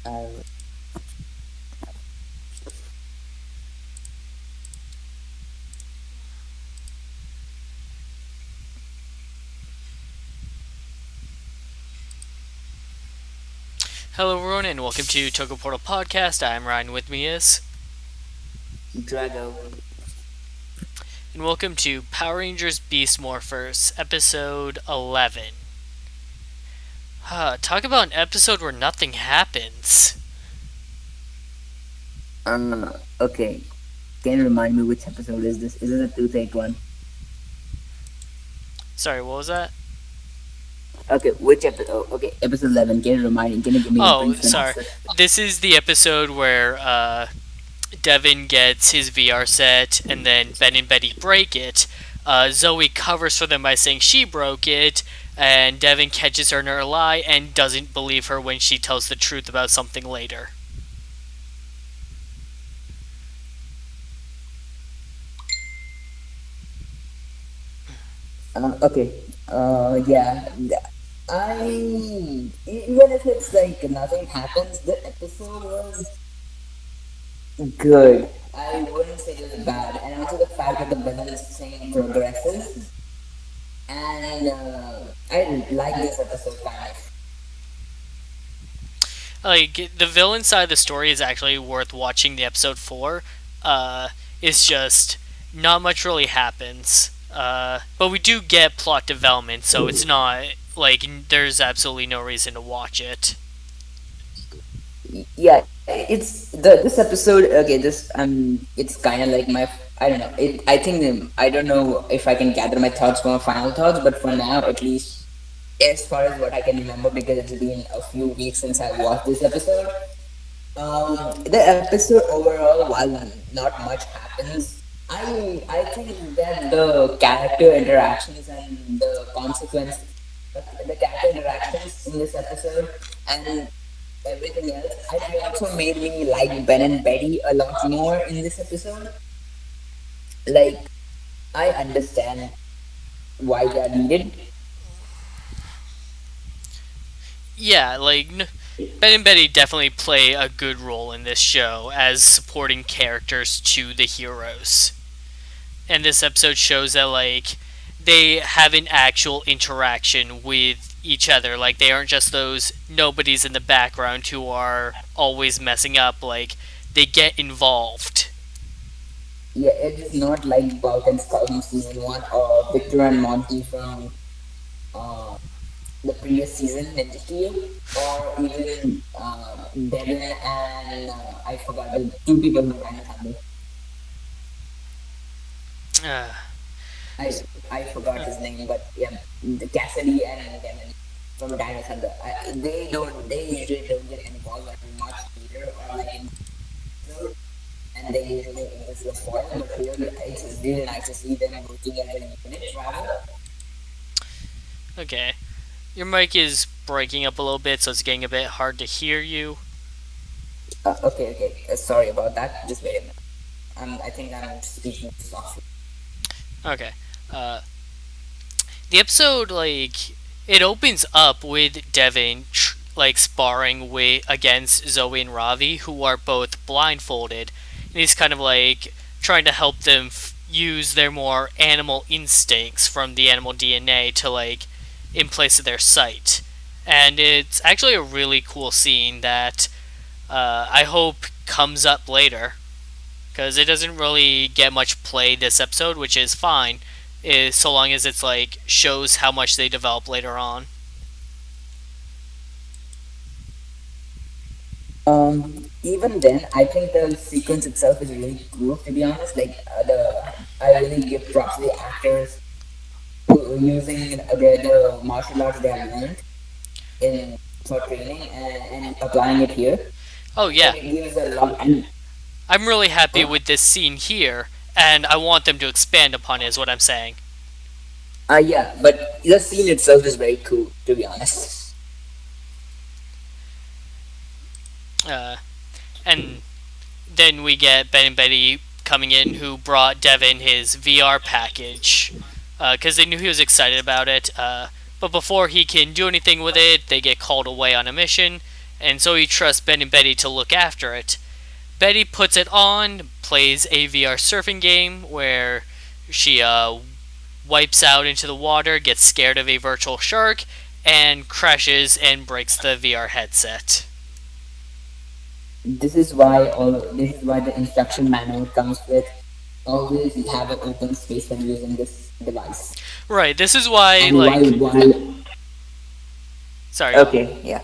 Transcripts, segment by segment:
Uh, Hello, everyone, and welcome to Toku Portal Podcast. I'm Ryan. With me is, Drago. and welcome to Power Rangers Beast Morphers, episode 11. Talk about an episode where nothing happens. Okay. Can you remind me which episode is this? Is it the toothache one? Sorry, what was that? Okay, which episode? Oh, okay, episode 11. Can you remind me? Can you give me a Oh, brief sorry. synopsis? This is the episode where Devin gets his VR set, and then Ben and Betty break it. Zoe covers for them by saying she broke it, and Devin catches her in her lie and doesn't believe her when she tells the truth about something later. Okay. Yeah. I even if it's like nothing happens, the episode was good. I wouldn't say it was bad, and also the fact that the villain's thing progresses, and I like this episode kind of. Like, the villain side of the story is actually worth watching. The episode 4 it's just not much really happens, but we do get plot development, so it's not like there's absolutely no reason to watch it. Yeah, it's the this episode. Okay, this it's kind of like my. I don't know. I think I don't know if I can gather my thoughts for my final thoughts, but for now, at least as far as what I can remember, because it's been a few weeks since I watched this episode. The episode overall, while not much happens, I think that the character interactions and the consequence, the character interactions in this episode, and everything else, it also made me like Ben and Betty a lot more in this episode. Like, I understand why they are needed. Yeah, like Ben and Betty definitely play a good role in this show as supporting characters to the heroes. And this episode shows that like they have an actual interaction with each other. Like they aren't just those nobodies in the background who are always messing up. Like they get involved. Yeah, it is not like Bulk and Skull from season one or Victor and Monty from uh, the previous season, Ninja Steel, or even Devin and I forgot the two people who ran the Thunder. Uh, I forgot his name, but yeah, the Cassidy and Devin from Dino Thunder. They usually don't get involved like much later or like in the episode, and they usually miss the foil. But here it's really nice to see them working as a unit rather. okay, your mic is breaking up a little bit, so it's getting a bit hard to hear you. Okay. Sorry about that. Just wait a minute. I think I'm speaking softly. Okay. Uh, the episode like it opens up with Devin like sparring with against Zoe and Ravi, who are both blindfolded, and he's kind of like trying to help them use their more animal instincts from the animal DNA to like in place of their sight. And it's actually a really cool scene that I hope comes up later because it doesn't really get much play this episode, which is fine, is so long as it's like shows how much they develop later on. Even then, I think the sequence itself is really cool. To be honest, like I really give props to the actors who using the martial arts they have learned in for training and applying it here. Oh I think yeah, it gives a lot. And I'm really happy uh, with this scene here, and I want them to expand upon it. Is what I'm saying. yeah, but the scene itself is very cool. To be honest. Uh, and then we get Ben and Betty coming in, who brought Devin his VR package because they knew he was excited about it. But before he can do anything with it, they get called away on a mission, and so he trusts Ben and Betty to look after it. Betty puts it on, plays a VR surfing game where she wipes out into the water, gets scared of a virtual shark, and crashes and breaks the VR headset. This is why the instruction manual comes with always have an open space when using this device. Right, this is why, And sorry, go on. okay, yeah.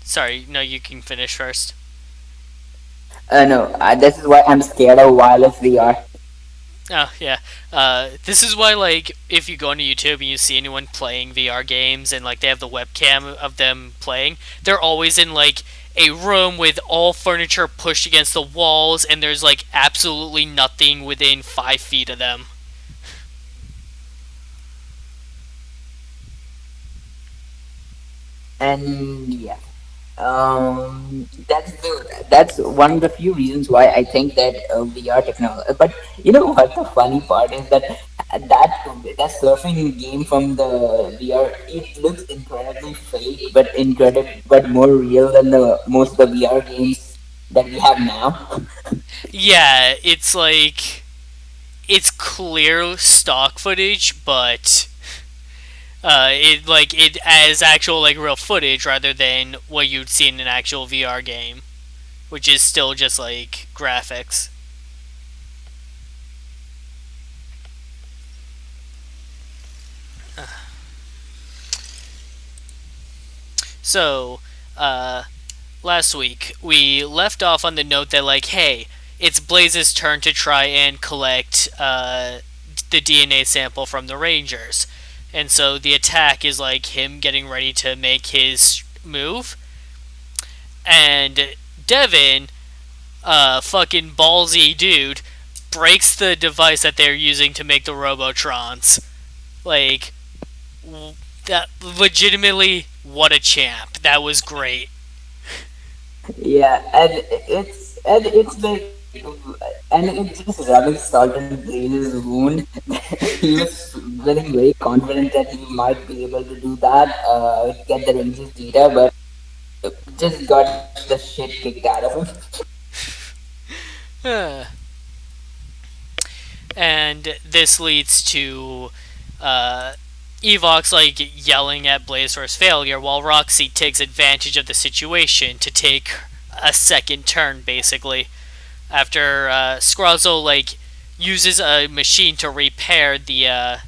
Sorry, no, you can finish first. No, this is why I'm scared of wireless VR. Oh, yeah. This is why, like, if you go onto YouTube and you see anyone playing VR games and, like, they have the webcam of them playing, they're always in, like, a room with all furniture pushed against the walls and there's, like, absolutely nothing within 5 feet of them. And yeah, that's one of the few reasons why I think that VR technology. But you know what? The funny part is that that surfing game from the VR, it looks incredibly fake, but more real than the most of the VR games that we have now. Yeah, it's like. It's clear stock footage, but it as actual like real footage rather than what you'd see in an actual VR game, which is still just like graphics. So, uh, last week we left off on the note that like, hey, it's Blaze's turn to try and collect the DNA sample from the Rangers, and so the attack is like him getting ready to make his move, and Devin, fucking ballsy dude, breaks the device that they're using to make the Robotrons. Like, that legitimately, what a champ. That was great. Yeah, and it's like and it just rubbing salt in Blaze's wound. He was feeling very confident that he might be able to do that, get the Rangers data, but just got the shit kicked out of him. And this leads to uh, Evox like yelling at Blaze for his failure, while Roxy takes advantage of the situation to take a second turn, basically. After Scrazzo like uses a machine to repair the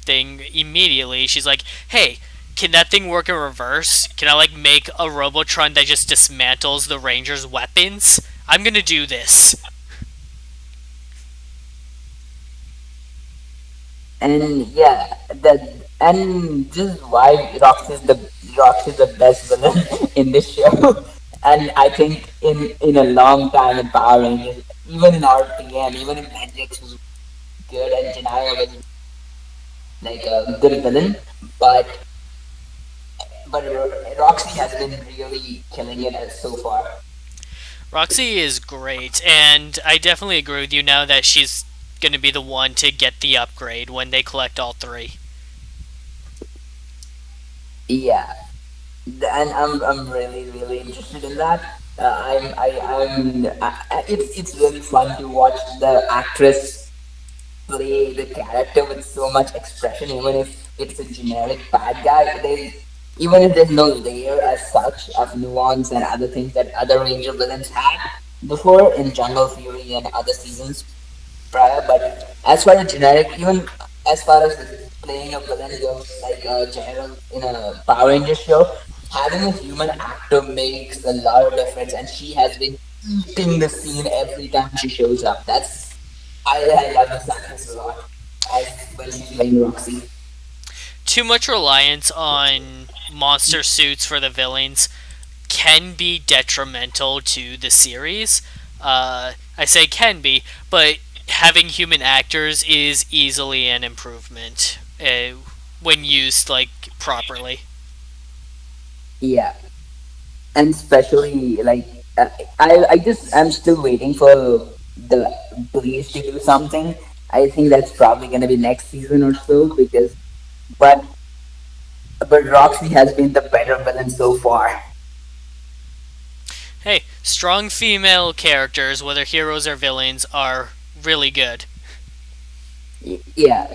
thing immediately, she's like, "Hey, can that thing work in reverse? Can I like make a Robotron that just dismantles the Rangers' weapons? I'm gonna do this." And yeah, that and this is why Rox is the best villain in this show. And I think in a long time in Power Rangers, even in RPM, even in Matrix was good, and Janaya was like a good villain, but Roxy has been really killing it as so far. Roxy is great, and I definitely agree with you now that she's going to be the one to get the upgrade when they collect all three. Yeah, and I'm really interested in that. It's really fun to watch the actress play the character with so much expression, even if it's a generic bad guy. Even if there's no layer as such of nuance and other things that other Ranger villains had before in Jungle Fury and other seasons prior. But as far as generic, even as far as playing a villain goes, like a general in a Power Rangers show, having a human actor makes a lot of difference, and she has been eating the scene every time she shows up. I love this actress a lot as when she's playing Roxy. Too much reliance on monster suits for the villains can be detrimental to the series. I say can be, but having human actors is easily an improvement when used like properly. Yeah, and especially like I'm still waiting for the Bleach to do something. I think that's probably gonna be next season or so because but Roxy has been the better villain so far. Hey, strong female characters, whether heroes or villains, are really good. Yeah,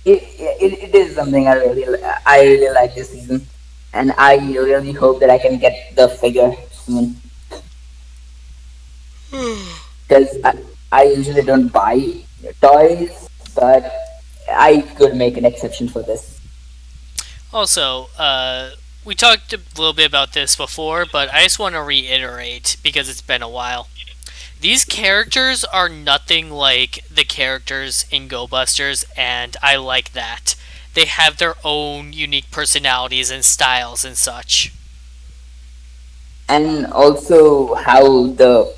it is something I really like this season, and I really hope that I can get the figure soon because I usually don't buy toys, but I could make an exception for this. Also, we talked a little bit about this before, but I just want to reiterate because it's been a while. These characters are nothing like the characters in Go Busters, and I like that. They have their own unique personalities and styles and such. And also how the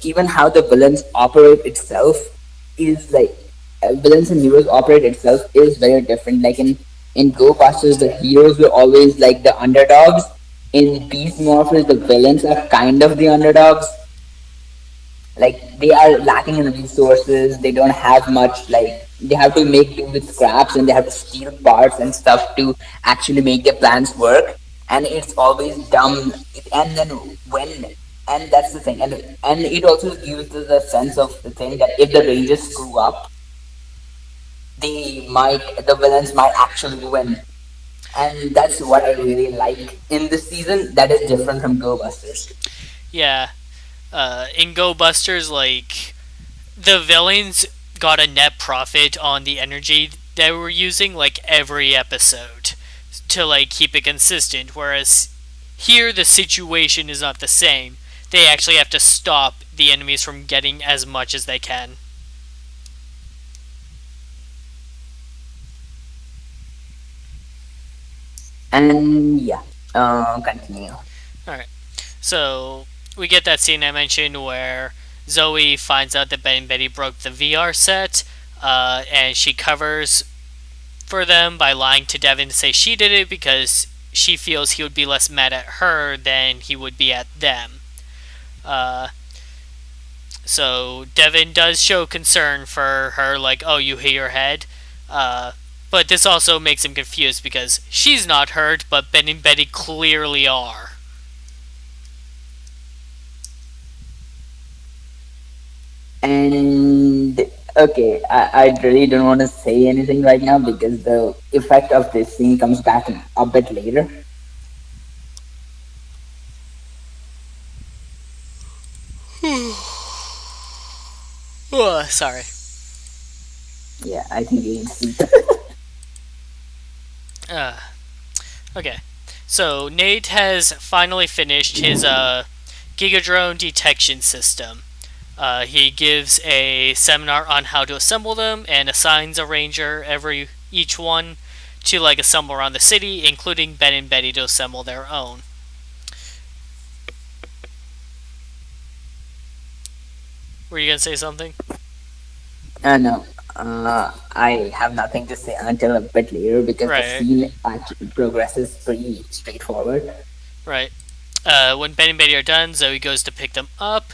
villains operate itself is like villains and heroes operate itself is very different. Like in Go Busters, the heroes were always like the underdogs. In Beast Morphers, the villains are kind of the underdogs. Like they are lacking in resources. They don't have much. Like they have to make do with scraps, and they have to steal parts and stuff to actually make their plans work. And it's always dumb. And then when and that's the thing. And it also gives us the sense of the thing that if the Rangers screw up, the villains might actually win. And that's what I really like in this season. That is different from Go Busters. Yeah, in Go Busters, like the villains got a net profit on the energy they were using like every episode to like keep it consistent, whereas here the situation is not the same. They actually have to stop the enemies from getting as much as they can. And yeah, continue. Alright, so we get that scene I mentioned where Zoe finds out that Ben and Betty broke the VR set, and she covers for them by lying to Devin to say she did it because she feels he would be less mad at her than he would be at them. Uh, so Devin does show concern for her, like, oh, you hit your head. Uh, but this also makes him confused because she's not hurt, but Ben and Betty clearly are. And okay, I really don't want to say anything right now because the effect of this scene comes back a bit later. Sorry. Yeah, I think you need to sleep. Uh, okay. So Nate has finally finished his Gigadrone detection system. He gives a seminar on how to assemble them and assigns a ranger every each one to like assemble around the city, including Ben and Betty to assemble their own. Were you gonna say something? No, I have nothing to say until a bit later because the Right, scene actually progresses pretty straightforward. right. When Ben and Betty are done, Zoe goes to pick them up.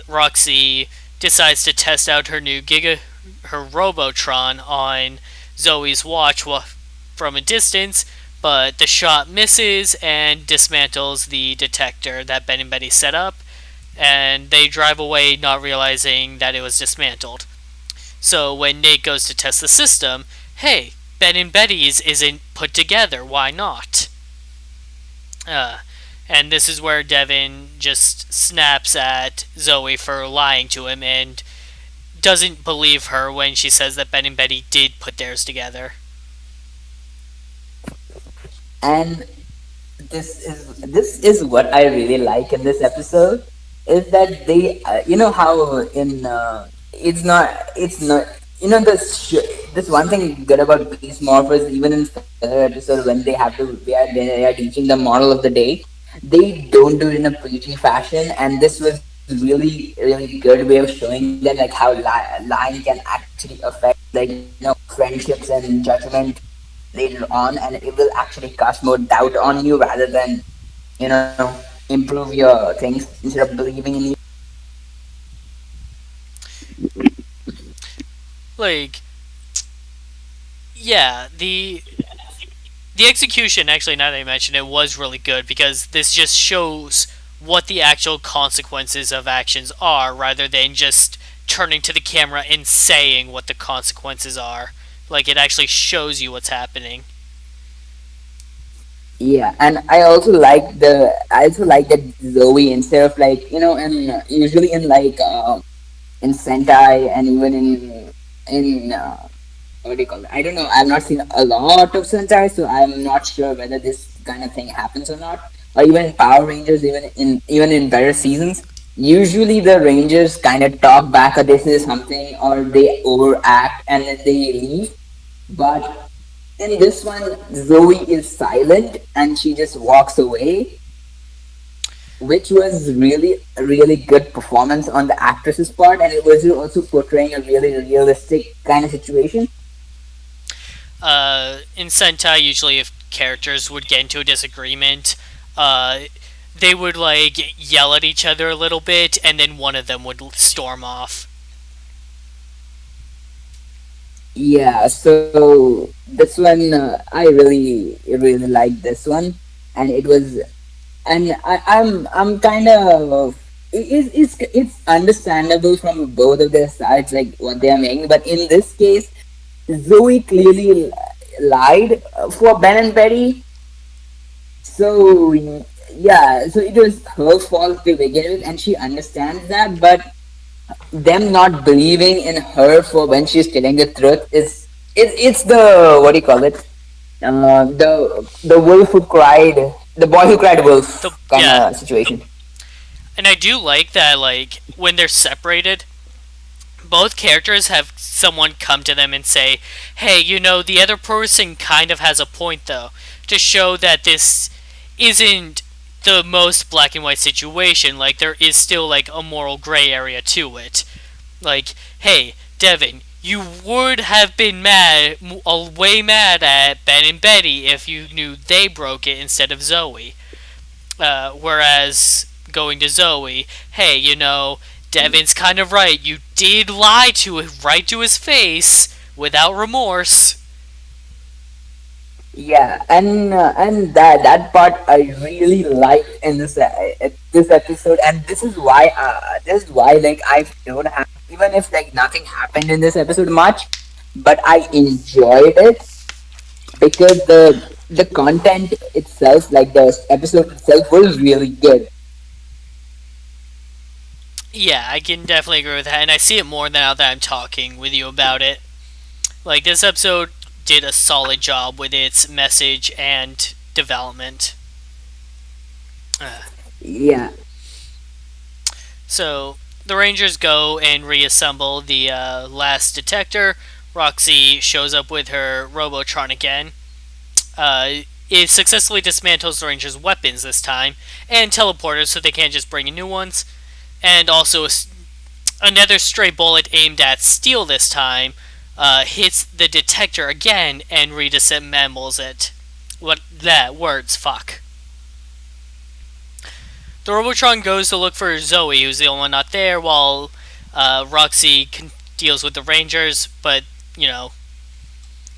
Roxy decides to test out her Robotron on Zoe's watch from a distance, but the shot misses and dismantles the detector that Ben and Betty set up, and they drive away not realizing that it was dismantled. So when Nate goes to test the system, hey, Ben and Betty's isn't put together, why not? Uh, and this is where Devin just snaps at Zoe for lying to him and doesn't believe her when she says that Ben and Betty did put theirs together. And this is what I really like in this episode is that they you know how in it's not this one thing good about Beast Morphers even in filler episode when they are teaching the moral of the day, they don't do it in a preachy fashion, and this was really good way of showing that like how lying can actually affect friendships and judgment later on, and it will actually cast more doubt on you rather than improve your things instead of believing in you. Like, yeah, the execution, actually, now that you mention it, was really good because this just shows what the actual consequences of actions are rather than just turning to the camera and saying what the consequences are. Like it actually shows you what's happening. Yeah, and I also like that Zoe, instead of like, usually in like in Sentai, and even in what do you call it? I don't know. I've not seen a lot of Sentai, so I'm not sure whether this kind of thing happens or not. Or even in Power Rangers, even in better seasons, usually the Rangers kind of talk back or they say something or they overact and then they leave. But in this one, Zoe is silent and she just walks away, which was really a really good performance on the actress's part, and it was also portraying a really realistic kind of situation. In Sentai, usually if characters would get into a disagreement, uh, they would like yell at each other a little bit, and then one of them would storm off. Yeah, so this one, I really like this one, and it was, and I'm kind of, it's understandable from both of their sides, like what they are making, but in this case, Zoe clearly lied for Ben and Betty. So yeah, so it was her fault to begin with, and she understands that. But them not believing in her for when she's telling the truth it's the, what do you call it? The wolf who cried, the boy who cried The wolf kind yeah, of situation. and I do like that. Like when they're separated, both characters have someone come to them and say, "Hey, the other person kind of has a point, though," to show that this isn't the most black and white situation. Like there is still like a moral gray area to it. Like, hey, Devin, you would have been way mad at Ben and Betty if you knew they broke it instead of Zoe. Whereas going to Zoe, hey, Devin's kind of right. You did lie to him right to his face without remorse. Yeah, and that part I really liked in this episode, and this is why like I don't have, even if like nothing happened in this episode much, but I enjoyed it because the content itself, like the episode itself, was really good. Yeah, I can definitely agree with that, and I see it more now that I'm talking with you about it. Like, this episode did a solid job with its message and development. Uh, Yeah, so, the Rangers go and reassemble the last detector. Roxy shows up with her Robotron again. It successfully dismantles the Rangers' weapons this time and teleporters so they can't just bring in new ones. And also, another stray bullet aimed at Steel this time hits the detector again and redisassembles it. What that words? Fuck. The Robotron goes to look for Zoe, who's the only one not there, while Roxy deals with the Rangers. But you know,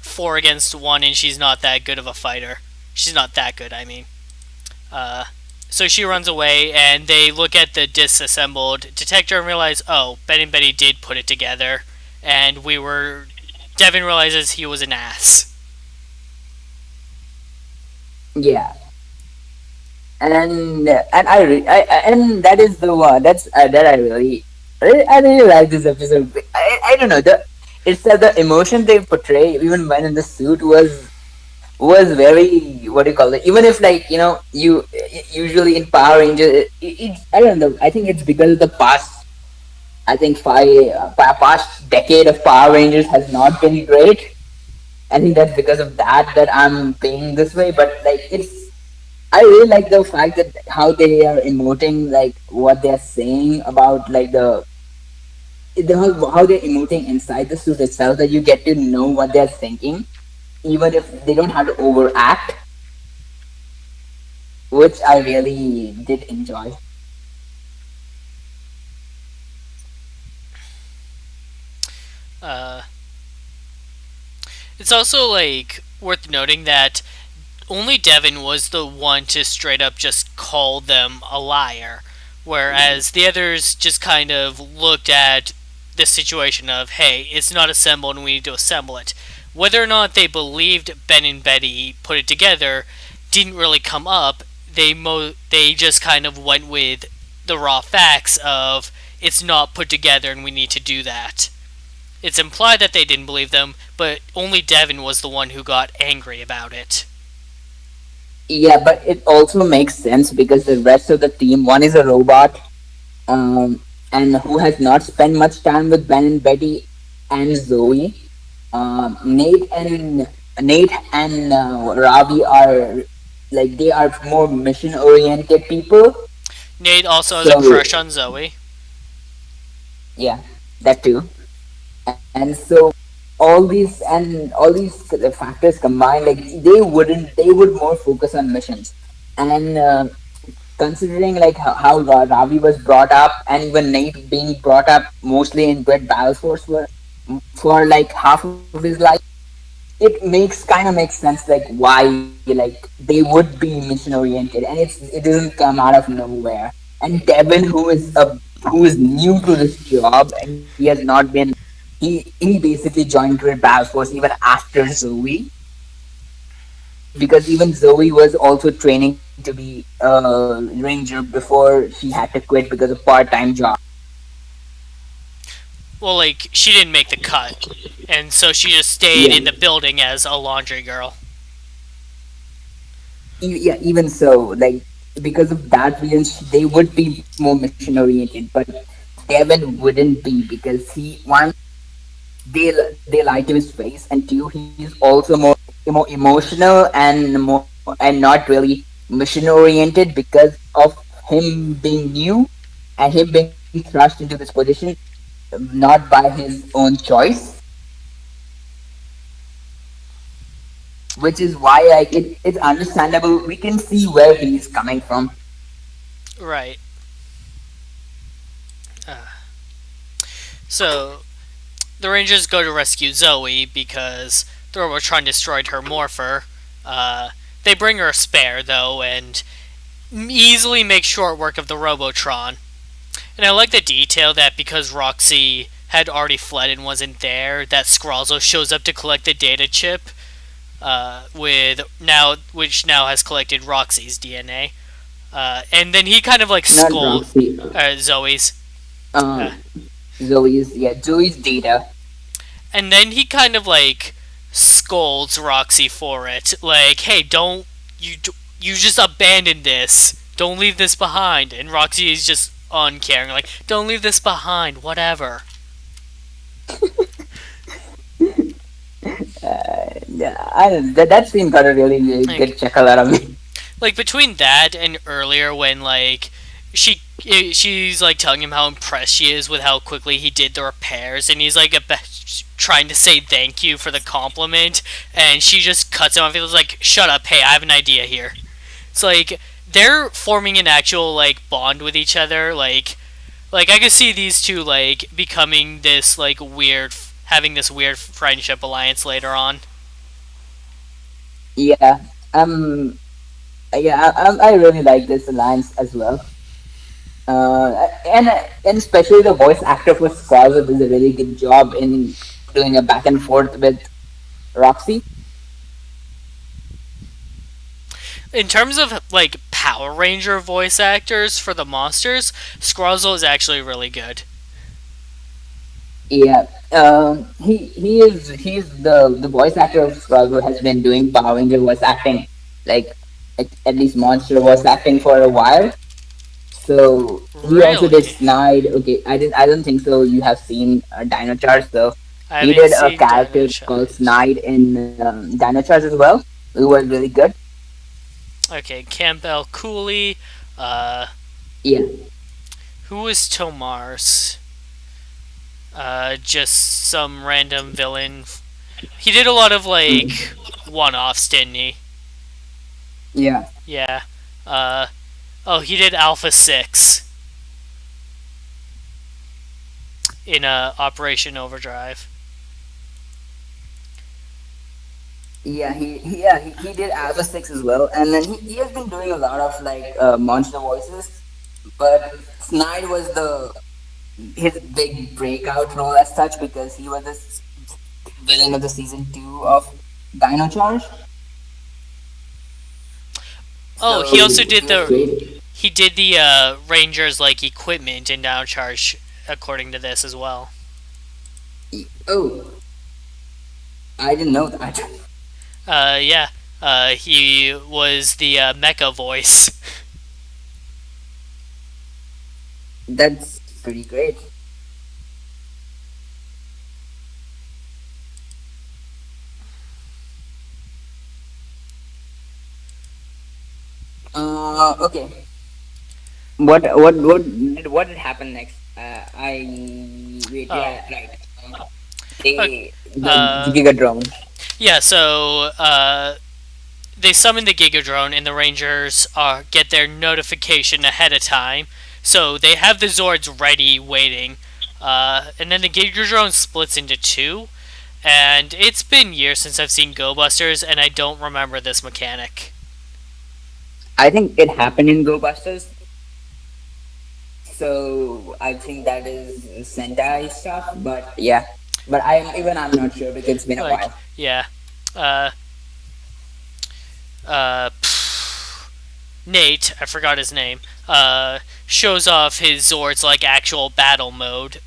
4 against 1, and she's not that good of a fighter. She's not that good, I mean. Uh, so she runs away, and they look at the disassembled detector and realize, oh, Ben and Betty did put it together, and we were. Devin realizes he was an ass. yeah, and and that is the one that I really like this episode. I don't know, it's that the emotion they portray even when in the suit was very, what do you call it, even if like, you usually in Power Rangers, I don't know, I think it's because of the past, I think past decade of Power Rangers has not been great. I think that's because of that I'm being this way, but like I really like the fact that how they are emoting, like what they're saying about like how they're emoting inside the suit itself, that you get to know what they're thinking even if they don't have to overact, which I really did enjoy. Uh, it's also like worth noting that only Devin was the one to straight up just call them a liar, whereas the others just kind of looked at the situation of, hey, it's not assembled and we need to assemble it. Whether or not they believed Ben and Betty put it together didn't really come up. They just kind of went with the raw facts of it's not put together and we need to do that. It's implied that they didn't believe them, but only Devin was the one who got angry about it. Yeah, but it also makes sense because the rest of the team, one is a robot, and who has not spent much time with Ben and Betty and Zoe. Nate and Ravi are like they are more mission oriented people. Nate also has a So crush on Zoe. yeah, that too. And so all these factors combined, like they would more focus on missions. And considering like how Ravi was brought up, and even Nate being brought up mostly in Red Battle Force for like half of his life, it makes sense like why like they would be mission oriented, and it doesn't come out of nowhere. And Devin, who is new to this job, he has not been he basically joined Red Battle Force even after Zoe, because even Zoe was also training to be a ranger before she had to quit because of part-time job. Well, like, she didn't make the cut, and so she just stayed Yeah, in the building as a laundry girl. yeah. Even so, like because of that reason, they would be more mission oriented. But Devin wouldn't be because they lie to his face, and two, he's also more emotional and not really mission oriented because of him being new and him being thrust into this position, not by his own choice, which is why like it's understandable. We can see where he's coming from. Right. So, the Rangers go to rescue Zoe because the Robotron destroyed her morpher. They bring her a spare, though, and easily make short work of the Robotron. And I like the detail that because Roxy had already fled and wasn't there, that Scralzo shows up to collect the data chip, which now has collected Roxy's DNA. And then he kind of like Not scold Roxy. Zoe's. Uh, Um, Zoe's data. and then he kind of like scolds Roxy for it. Like, hey, don't you you just abandoned this. Don't leave this behind. And Roxy is just uncaring, like, don't leave this behind. Whatever. Yeah, I don't. That scene got a really Like, good chuckle out of me. like between that and earlier when like she's like telling him how impressed she is with how quickly he did the repairs, and he's like trying to say thank you for the compliment, and she just cuts him off. He was like, "Shut up! Hey, I have an idea here." It's like they're forming an actual like bond with each other. Like I could see these two like becoming this like weird, having this weird friendship alliance later on. Yeah. Yeah. I really like this alliance as well. And especially the voice actor for Scarlet does a really good job in doing a back and forth with Roxy. In terms of like Power Ranger voice actors for the monsters, Squirrel is actually really good. Yeah. He's the voice actor of Scarlet has been doing Power Ranger voice acting, like at least monster voice acting for a while. So he also did Really? Snide. Okay, I don't think so. You have seen Dino Charge, so I he haven't did a seen Dino character called Charge. Snide in Dino Charge as well. It was really good. Okay, Campbell Cooley. Uh, Yeah, who is Tomars? Just some random villain. He did a lot of mm, like one-offs, didn't he? yeah, Yeah. Uh, oh, he did Alpha 6 in Operation Overdrive. he did Alpha 6 as well, and then he has been doing a lot of like monster voices, but Snide was the his big breakout role as such because he was the villain of the season 2 of Dino Charge. Oh, So he also he did was the great. he did the Rangers like equipment in Downcharge, according to this as well. Oh, I didn't know that. Yeah. He was the mecha voice. That's pretty great. Okay. What did happen next? I wait. Oh. Yeah, right. Okay. They the Uh, Gigadrone. yeah. So they summon the Gigadrone, and the Rangers get their notification ahead of time. So they have the Zords ready, waiting. And then the Gigadrone splits into two. And it's been years since I've seen Go Busters, and I don't remember this mechanic. I think it happened in Go Busters, so I think that is Sentai stuff. But yeah, but I'm not sure because it's been a Like, while. yeah. Uh, uh, Nate, I forgot his name, shows off his Zord's like actual battle mode.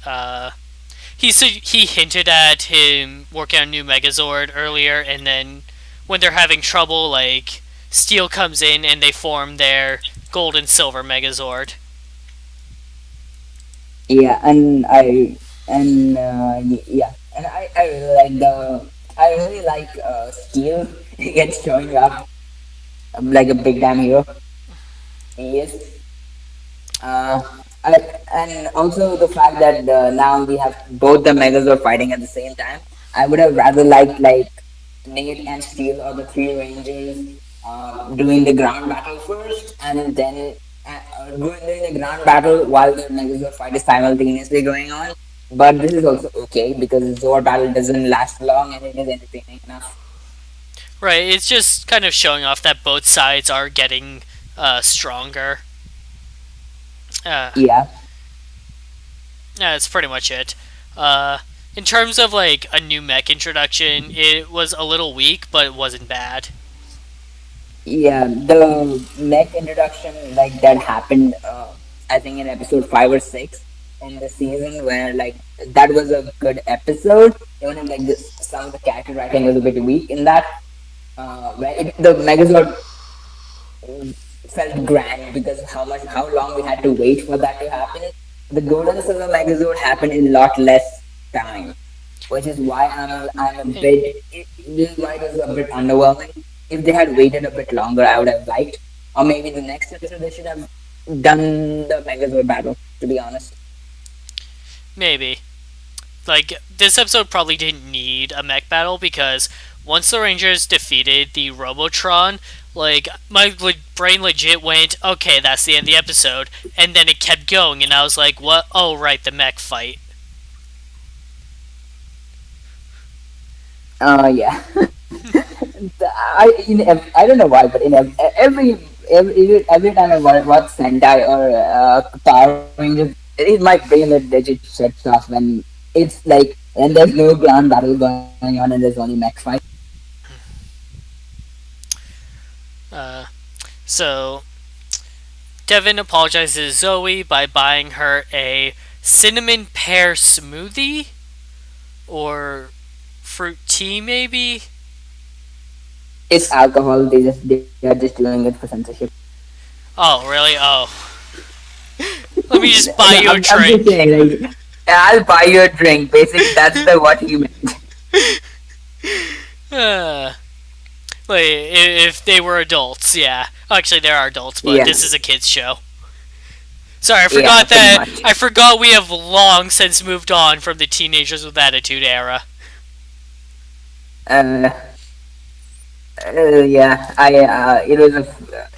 He hinted at him working on new Megazord earlier, and then when they're having trouble, like Steel comes in and they form their gold and silver Megazord. Yeah, and I really like Steel. He gets showing up like a big damn hero. He is. Uh, I, and also the fact that now we have both the Megas are fighting at the same time. I would have rather liked like Nate and Steel or the three Rangers doing the ground battle first, and then doing the ground battle while the Megazord fight is simultaneously going on. But this is also okay because the Zord battle doesn't last long and it is entertaining enough. Right, it's just kind of showing off that both sides are getting stronger. Uh, Yeah. yeah, that's pretty much it. Uh, in terms of like a new mech introduction, it was a little weak, but it wasn't bad. Yeah, the mech introduction like that happened. I think in episode 5 or 6 in the season, where like that was a good episode. Even if like some of the character writing was a bit weak in that. The Megazord felt grand because how long we had to wait for that to happen. The Golden Silver Megazord happened in a lot less time, which is why I'm a And bit. This is why it was a bit underwhelming. If they had waited a bit longer, I would have liked, or maybe the next episode they should have done the Megazord battle. To be honest, maybe like this episode probably didn't need a mech battle because once the Rangers defeated the Robotron, like my brain legit went, okay, that's the end of the episode, and then it kept going, and I was like, what? Oh, right, the mech fight. yeah. I don't know why, but in every time I watch Sentai or Power Rangers, my brain legit shuts off when it's like when there's no ground battle going on and there's only mech fight. Uh, so Devin apologizes to Zoe by buying her a cinnamon pear smoothie or fruit tea, maybe. It's alcohol. They are just doing it for censorship. Oh, really? Oh, let me just buy No, you a I'm just drink. saying like I'll buy you a drink. Basically, that's the what he meant. Uh, like, if they were adults, yeah. Actually, there are adults, but Yeah, this is a kids show. Sorry, I yeah, forgot pretty that. much. I forgot we have long since moved on from the teenagers with attitude era. Uh, yeah, it was a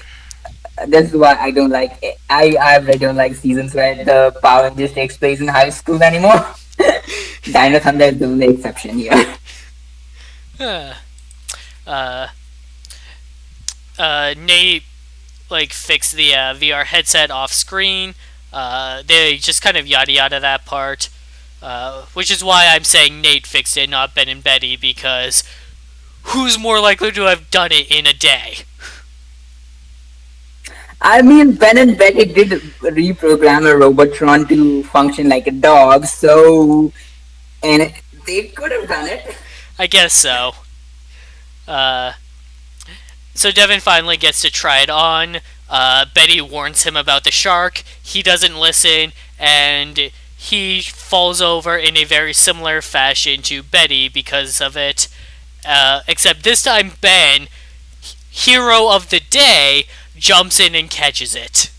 this is why I don't like it. I really don't like seasons where the Power Rangers takes place in high school anymore. Dino Thunder is the only exception here. Uh, Uh, Nate like fixed the VR headset off screen. They just kind of yada yada that part, which is why I'm saying Nate fixed it, not Ben and Betty, because who's more likely to have done it in a day? I mean, Ben and Betty did reprogram a Robotron to function like a dog, so and they could have done it. I guess so. Uh, so Devin finally gets to try it on. Betty warns him about the shark. He doesn't listen, and he falls over in a very similar fashion to Betty because of it. Except this time, Ben, hero of the day, jumps in and catches it.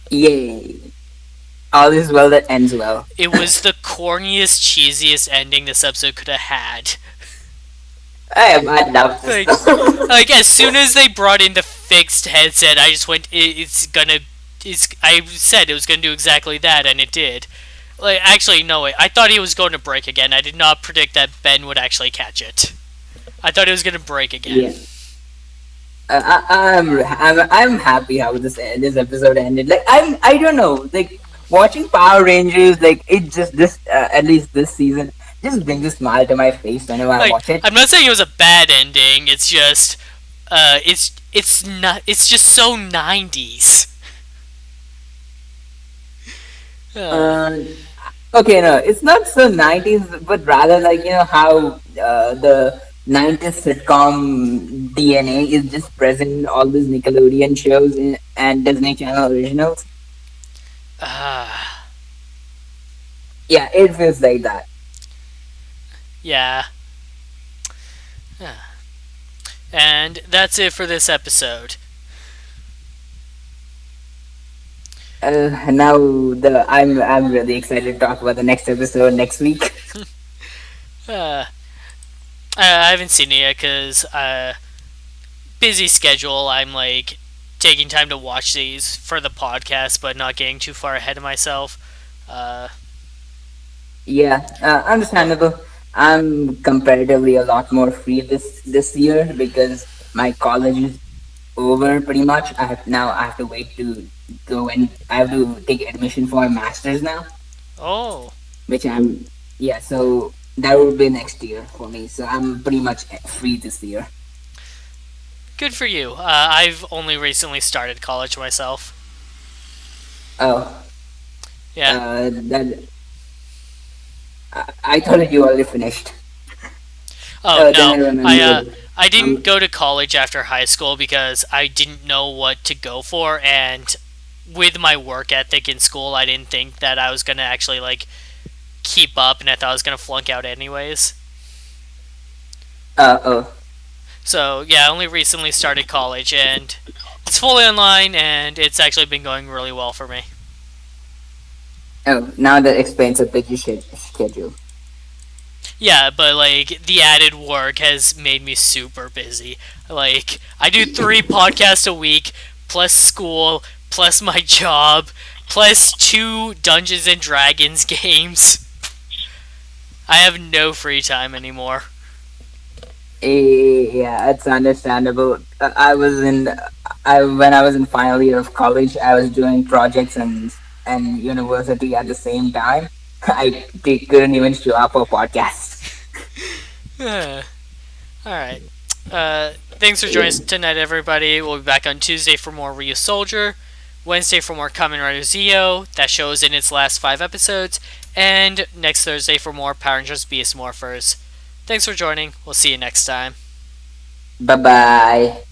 Yay! All is well that ends well. It was the corniest, cheesiest ending this episode could have had. I love this Like, stuff. like as soon as they brought in the fixed headset, I just went, it's gonna, it's. I said it was gonna do exactly that, and it did. Like, actually, no way. I thought he was going to break again. I did not predict that Ben would actually catch it. I thought it was gonna break again. Yeah. I'm happy how this episode ended. Like I don't know. Like watching Power Rangers, like it just this at least this season just brings a smile to my face whenever I Like, watch it. I'm not saying it was a bad ending. It's just, it's not. It's just so '90s. Uh, Uh, okay, no, it's not so 90s, but rather like how the 90s sitcom DNA is just present in all these Nickelodeon shows and Disney Channel originals. uh, Yeah, it feels like that. yeah. And that's it for this episode. Now I'm really excited to talk about the next episode next week. Uh, I haven't seen it yet because busy schedule. I'm like taking time to watch these for the podcast, but not getting too far ahead of myself. Uh, Yeah, understandable. I'm comparatively a lot more free this year because my college is over pretty much. I have to wait to go and I have to take admission for my masters now, oh, which I'm yeah. So that will be next year for me. So I'm pretty much free this year. good for you. I've only recently started college myself. Oh, Yeah. that I thought that you already finished. Oh Then I no, remembered. I didn't Um, go to college after high school because I didn't know what to go for, and with my work ethic in school, I didn't think that I was gonna actually like keep up, and I thought I was gonna flunk out anyways. oh, So yeah, I only recently started college, and it's fully online, and it's actually been going really well for me. oh. Now that explains a busy schedule. Yeah, but like the added work has made me super busy. Like I do 3 podcasts a week, plus school, plus my job, plus 2 Dungeons and Dragons games. I have no free time anymore. Yeah, it's understandable. I when I was in final year of college, I was doing projects and university at the same time. Couldn't even show up for podcast. All right. Thanks for joining us Yeah. tonight, everybody. We'll be back on Tuesday for more Ryu Soldier, Wednesday for more Kamen Rider Zeo. That show's in its last 5 episodes, and next Thursday for more Power Rangers Beast Morphers. Thanks for joining. We'll see you next time. Bye bye.